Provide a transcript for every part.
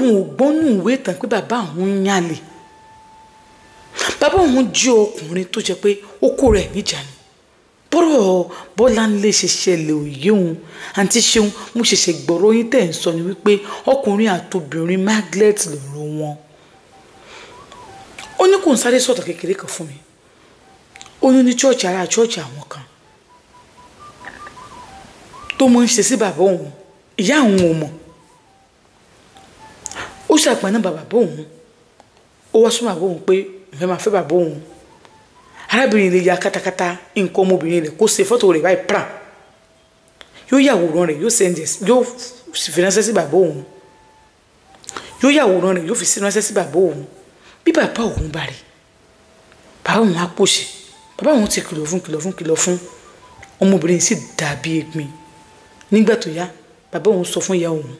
òun ò gbọ́nú ìwé ìtàn pé bàbá òun ń yálè. Bàbá òun jẹ́ ọkùnrin tó jẹ́ pé ó kó rẹ̀ níjànú. Bọ́rọ̀ Bọ́láńlé ṣe ṣẹlẹ̀ òye òun àǹtí Ṣeun mo ṣẹ̀ṣẹ̀ gbọ́rọ̀ yín tẹ̀ ń sọ ni wípé ọkùnrin àtobìnrin Margaret lọ̀rọ̀ wọn. Ó ní kò ń sáré sọ̀tọ̀ kékeré kan fún mi. Ó ní chọ́ọ̀chì ará chọ́ọ̀chì àwọn kan tó mọ̀ ń ṣe sí bàbá òun ìyá àwọn ò mọ̀. Ó ṣàpàná bàbá òun ó wá súnmọ́ bàbá òun pé ìfẹ́ máa fẹ́ bàbá òun. Arábìnrin lè ya katakata nǹkan ọmọbìnrin rẹ̀ kó ṣe fọ́tò rẹ̀ báyìí pra yóò yàwòrán rẹ̀ yóò fi ránṣẹ́ sí bàbá òun yóò yàwòrán rẹ̀ yóò fi ránṣẹ́ sí bàbá òun. Bí bàbá òun bá rí bàbá òun á pòṣe. Bàbá òun ti kìlọ̀ fún ọmọbìnrin sì dàbí egbin. Nígbà tó yá bàbá òun sọ fún ìyá òun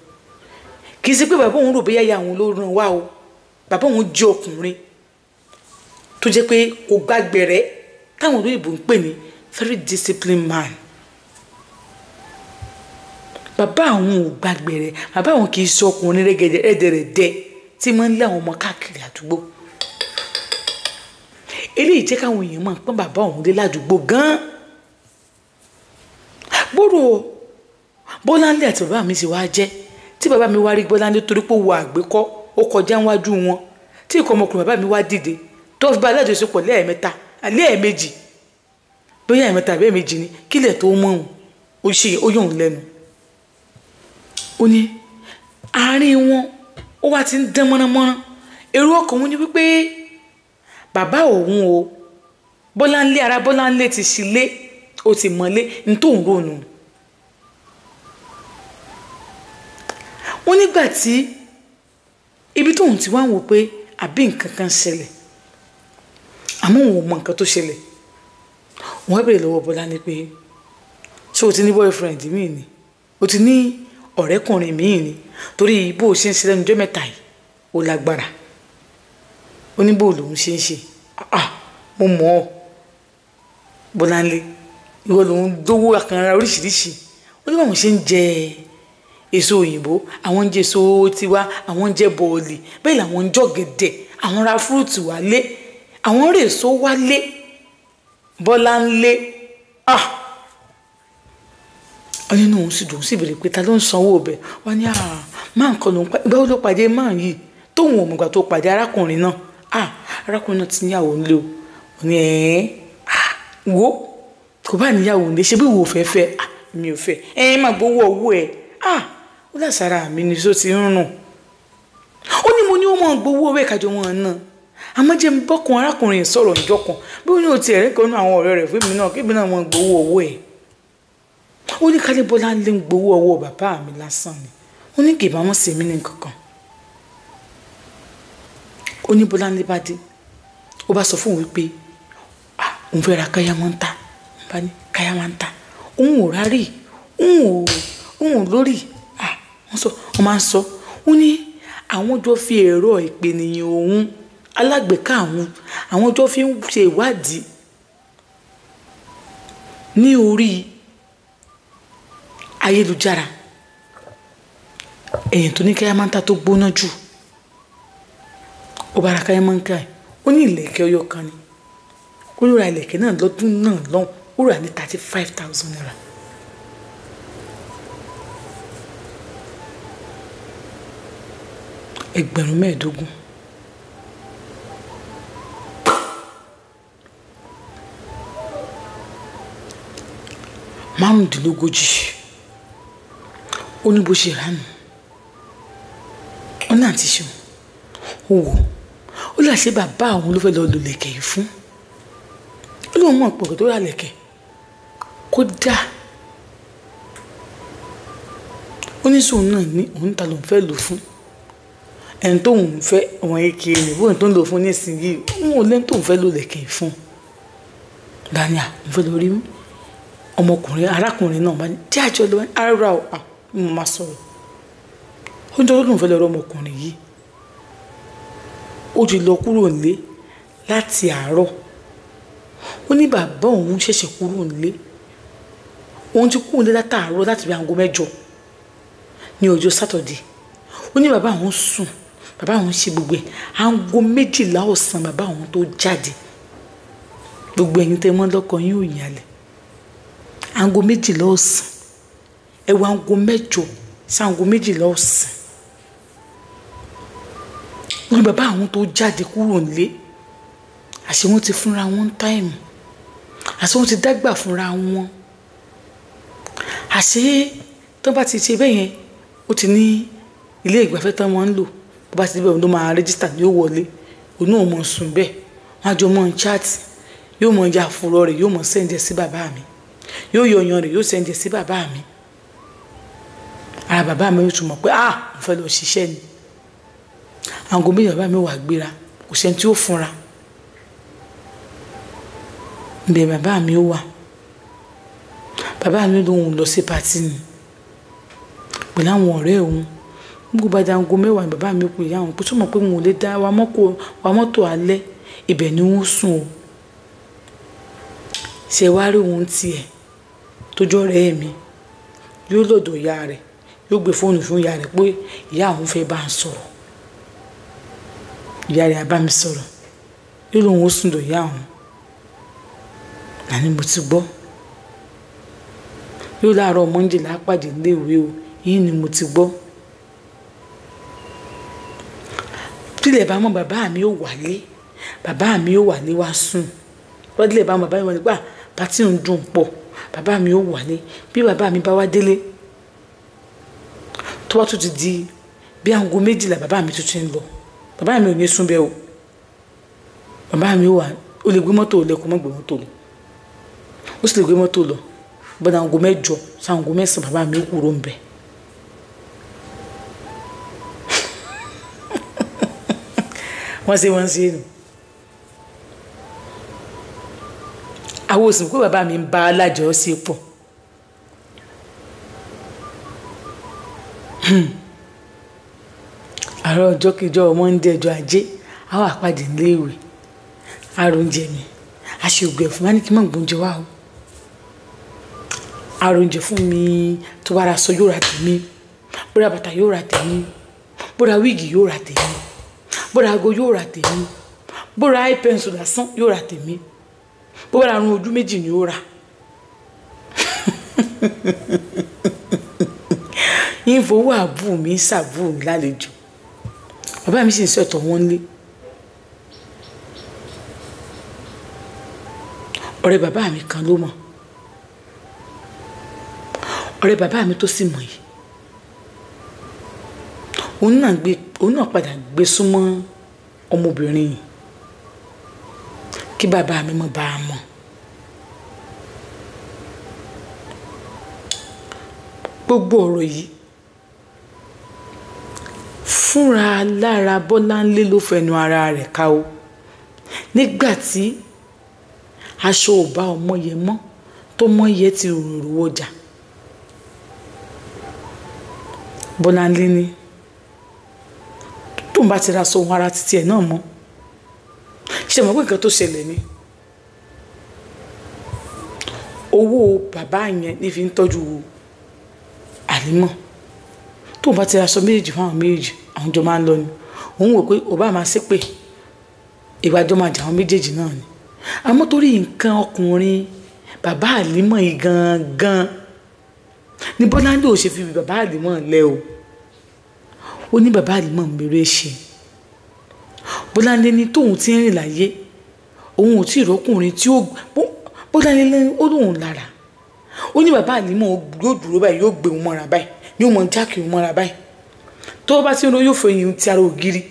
kì í ṣe pé bàbá òun rò bóyá ìyá òun ló ràn wá o. Bàbá òun jẹ́ ọkùnrin tó jẹ́ pé kò gbàgbẹ̀rẹ̀ táwọn olóyìnbó ń pè ní very disciplined man. Bàbá àwọn ò gbàgbẹ̀rẹ̀. Bàbá àwọn kì í ṣe ọkùnrin rẹ́dẹ̀rẹ̀dẹ̀ tí máa ń lé àwọn ọmọ káàkiri àdúgbò. Eléyìí jẹ́ káwọn èèyàn máa ń pọ́n bàbá òun dé ládùúgbò gan-an. Bọ́rọ̀ Bọ́láńlé àti bàbá mi sì wá jẹ́ tí bàbá mi wá rí Bọ́láńlé torí pé ó wọ àgbékọ́ ó kọjá níwájú wọn tí ìkọ́ ọmọkùnrin bàbá mi wá dìde tó fi bá alájọṣepọ̀ lẹ́ẹ̀mẹ́ta lẹ́ẹ̀mejì bóyá ẹ̀mẹ́ta àbí ẹ̀mejì ni kílẹ̀ tó mọ̀ òun ó yóò lẹ́nu. Ó ní àárín wọn ó wá ti ń dán mọ́nàmọ́ná. Èrò ọkàn wọn ni wípé bàbá òun o Bọ́láńlé ara Bọ́láńlé ti ṣílé ó ti mọ́lé ní tóun rònú. Wọ́n nígbà tí ibi tóun ti wá ń wò pé àbí nǹkan kan ṣẹlẹ̀ àmọ́ òun ò mọ nǹkan tó ṣẹlẹ̀. Wọ́n á bèrè lọ́wọ́ Bọ́láńlé pé ṣé o ti ní boyfriend míì ni o ti ní ọ̀rẹ́kùnrin míì ni torí bó o ṣe ń ṣe lẹ́nu ọjọ́ mẹ́ta yìí ó lágbára. Ó ní bó lòun ṣe ń ṣe mo mọ̀ ọ́ Bọ́láńlé ìwọ lòun dówó àkànra oríṣiríṣi. Ó ní báwọn ṣe ń jẹ èso òyìnbó àwọn ń jẹ èso tiwa àwọn ń jẹ bọ̀ọ̀lì bẹ́ẹ̀ làwọn ń jọ̀gẹ̀dẹ̀ àwọn ra fúrúùtù wálé àwọn rè so wálé. Bọ́láńlé ó ní òun sì dùn sí ìbéèrè pé ta ló ń sanwó ọbẹ̀. Wọ́n ní máa ń kọ́ ló ń pa ìgbà wo ló pàdé máa yìí tóun ò mọ̀gbà tó pàdé arákùnrin náà. Arákùnrin náà ti níyàwó nílé o. Ó ní wo kò bá níyàwó nílé ṣe bí wo fẹ́ fẹ́ mi ò fẹ́ máa gbowó owó ẹ̀. Ó lásàrà mi ni só ti ń rùn. Ó ní mo ní ó máa gbowó owó ẹ̀ kájọ wọn náà àmọ́ jẹ́ bọ́kùn arákùnrin sọ̀rọ̀ ìjọ kan bí ó ní o ti ẹ̀rẹ́ kan náà àwọn ọ̀rẹ́ rẹ̀ fún mi náà kébì náà wọ́n gbowó owó ẹ̀. Ó ní kálí Bọ́láńlé ń gbowó owó bàbá mi lásán ni. Ó ní kì í bá wọn ṣe mí ní kankan. Ó ní Bọ́láńlé bá dé ó bá sọ fún òun wípé òun fẹ́ ra káyá máa ń ta. Òun bá ní káyá máa ń ta òun ò rárí òun ò lórí. Wọ́n máa ń sọ ó ní àwọn jọ fi ẹ̀rọ ìpènìyàn òun alágbèéká àwọn jọ fi ń ṣe ìwádìí ní orí ayélujára. Èyàn tó ní káyá máa ń ta tó gbóná jù ó bá ra káyá máa ń ká ẹ̀. Ó ní ìlẹ̀kẹ̀ ọyọ kan ni ó ló ra ìlẹ̀kẹ̀ náà lọ́dún náà lọ́hùn ó rà ní 35,000 naira. Ẹgbẹ̀rún 15. Márùndínlógójì. Ó ní bó ṣe ránù ó náà ti ṣeun ó wò ó là ṣe bàbá àwọn ló fẹ́ lọ lò lẹ̀kẹ̀ yìí fún. Ó lóun mọ̀ pé tó rà lẹ̀kẹ̀ kó dà. Ó ní sóun náà ní òun ta lòun fẹ́ lò fún ẹni tóun fẹ́ àwọn èké ni bóun tó ń lò fún nísìnyí òun ò lẹ́ni tóun fẹ́ lò lẹ̀kẹ̀ yìí fún. Daniel òun fẹ́ lọ rí ọmọkùnrin arákùnrin náà bá ní tí àjọ lọ ara mo máa sọ̀rọ̀. Ó ń jọ lóun fẹ́ lọ rí ọmọkùnrin yìí ó ti lọ kúrò nílé láti àárọ̀. Ó ní bàbá òun ṣẹ̀ṣẹ̀ kúrò nílé òun ti kúrò nílé látàárọ̀ láti bí aago 8 ní ọjọ́ Sátọ̀dé. ó ní bàbá àwọn sùn, bàbá àwọn ṣe gbogbo ẹ̀, aago 12 ọ̀sán bàbá àwọn tó jáde. Gbogbo ẹ̀yin tẹ́ mọ́ lọ́kọ yín ò yálẹ̀, aago 12 ọ̀sán, ẹ wo aago 8 sí aago 12 ọ̀sán. Ó ní bàbá àwọn tó jáde kúrò nílé, àṣé wọ́n ti fúnra wọn táìmù, àṣé wọ́n ti dágbà fúnra wọn, àṣé tó bá ti ṣe bẹ́ẹ̀ yẹn ó ti ní ilé ìgbafẹ́ tán wọ́n ń lò, bó bá ti bẹ́ẹ̀ ló máa rẹ́jísítà ní ó wọlé, òun náà mọ̀ sùn bẹ́ẹ̀, wọ́n á jọ mọ̀ chat, yóò mọ̀ ya fúrọ́ rẹ̀, yóò mọ̀ sẹ́ǹdẹ̀ sí bàbá mi, yóò yọyan rẹ̀, yóò sẹ́ǹdẹ̀ sí bàbá mi. Ara bàbá mi yóò tún mọ̀ pé mo fẹ́ lọ ṣiṣẹ́ ni. Aago méjì bàbá mi wà gbéra, kò sẹ́ni tí ó fúnra. Ibẹ̀ bàbá mi ó wà. Bàbá mi lóhun lọ sí pátì ni pẹ̀lú àwọn ọ̀rẹ́ òun. Gbogbo bá da aago 10 bàbá mi pè ìyá wọn pé tó mọ̀ pé wọn ò lè dá wa mọ́tò alẹ́, ibẹ̀ ni wọ́n sùn o. Ṣé wá rí ohun tiẹ̀ tó jọ́ ọ̀rẹ́ mi, yóò lọ́dọ̀ ìyá rẹ̀, yóò gbé fóònù fún ìyá rẹ̀ pé ìyá òun fẹ́ bá ń sọ̀rọ̀. Ìyá rẹ̀ á bá mi sọ̀rọ̀, yóò lóhun ó sùn dọ̀ ìyá òun. Àní mo ti gbọ́. Yóò láàárọ̀ Monday lápàdé léèwé o, yìí ni mo ti gbọ́. Tílẹ̀ bá mọ̀ bàbá mi ó wálé, bàbá mi ó wálé wá sùn. Tílẹ̀ bá mọ̀ bàbá mi wọ́n nígbà pátí ń dùn pọ̀, bàbá mi ó wálé. Bí bàbá mi bá wá délé, tó bá tún ti di bí aago 12 bàbá mi tún ti ń lọ. Bàbá mi ò ní sùn bẹ́ẹ̀ o. Bàbá mi ó wà, ó lè gbé mọ́tò lọ, kó má gbé mọ́tò lọ. Ó sì lè gbé mọ́tò lọ. Bọ́dà aago 8 sí aago 9 bàbá mi ó kúrò ń bẹ̀. Wọ́n ṣe nù. Àwọn òsìn pé bàbá mi ń bá alájọṣepọ̀. Àárọ̀ ọjọ́ kejì Monday ọjọ́ Ajé, a wà pàdé níléèwé. Àrò oúnjẹ mi, a ṣe ògùn ẹ̀fún, máa ní kí n má gbóúnjẹ wá o. Àrò oúnjẹ fún mi, tó bá ra aṣọ yóò ra tèmi, bó ra bàtà yóò ra tèmi, bó ra wíìgì yóò ra tèmi, bó ra aago yóò ra tèmi, bó ra eye pencil lásán yóò ra tèmi, bó ra arun ojú méjì ni yóò ra. Ìfowó àbú mi ṣàbú mi lálejò. Bàbá mi sì ń ṣètò wọn lé. Ọ̀rẹ́ bàbá mi kan ló mọ̀. Ọ̀rẹ́ bàbá mi tó sì mọ̀ yìí. Òun náà padà gbé súnmọ́ ọmọbìnrin yìí. Kí bàbá mi mọ̀ bá a mọ̀. Gbogbo ọ̀rọ̀ yìí fúnra lára Bọ́láńlé ló fẹnu ara rẹ̀ ká o. Nígbà tí aṣọ ò bá ọmọ yẹn mọ́, tó mọ́ yẹ ti rò ọjà. Bọ́láńlé ní tó ń bá ti ra aṣọ ohun ara títí ẹ̀ náà mọ́. Ṣé mọ̀ pé nǹkan tó ṣẹlẹ̀ ni? Owó bàbá yẹn ní fi ń tọ́jú Àlímọ̀. Tó ń bá ti ra aṣọ méjèèjì fún àwọn méjèèjì, àwọn jọ máa ń lọ ni. Òun wò pé ò bá máa ṣépè, ìwájọ́ máa jà àwọn méjèèjì náà ni. Àmọ́ torí nǹkan ọkùnrin bàbá Àlímọ̀ yìí gangan ni Bọ́láńlé ò ṣe fi bàbá Àlímọ̀ lẹ̀ o. Ó ní bàbá Àlímọ̀ ń bèrè ṣe. Bọ́láńlé ní tóun ti ń rìn láyé, òun ò tí ì rọ́kùnrin tí ó Bọ́láńlé ó lóun lára. Ó ní bàbá Àlímọ̀ yóò dúró báyìí, yóò gbé òun mọ́ra báyìí, yóò mọ jákè òun mọ́ra báyìí. Tó bá ti ń ro yóò fẹ̀yìn ti ara ògiri.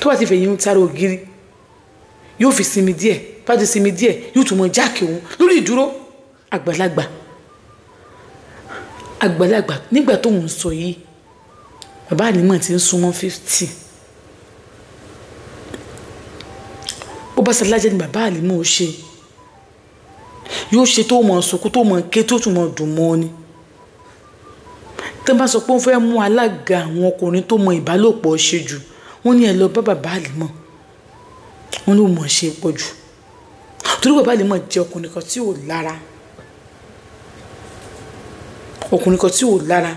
Tó bá ti fẹ̀yìn ti ara ògiri, yóò fi sinmi díẹ̀, bá ti sinmi díẹ̀, yóò tún mọ jákè òun lórí ìdúró. Àgbàlagbà nígbà tó ń sọ yìí, bàbá Àlímọ̀ ti ń súnmọ́ 50. Bó bá ṣalájẹ́ ni bàbá Àlímọ̀ ó ṣe. Yóò ṣe tó mọ̀ sọkú tó mọ̀ ké tó tún mọ̀ dùn mọ́ ni. Tẹ́ bá sọ pé wọ́n fẹ́ mú alága àwọn ọkùnrin tó mọ ìbálòpọ̀ ṣe jù, wọ́n ní ẹ lọ bá bàbá Àlímọ̀. Wọ́n ló mọ̀ ṣe pọ̀ jù. Torí bàbá Àlímọ̀ jẹ́ ọkùnrin kan tí ò lára. Ọkùnrin kan tí ò lára.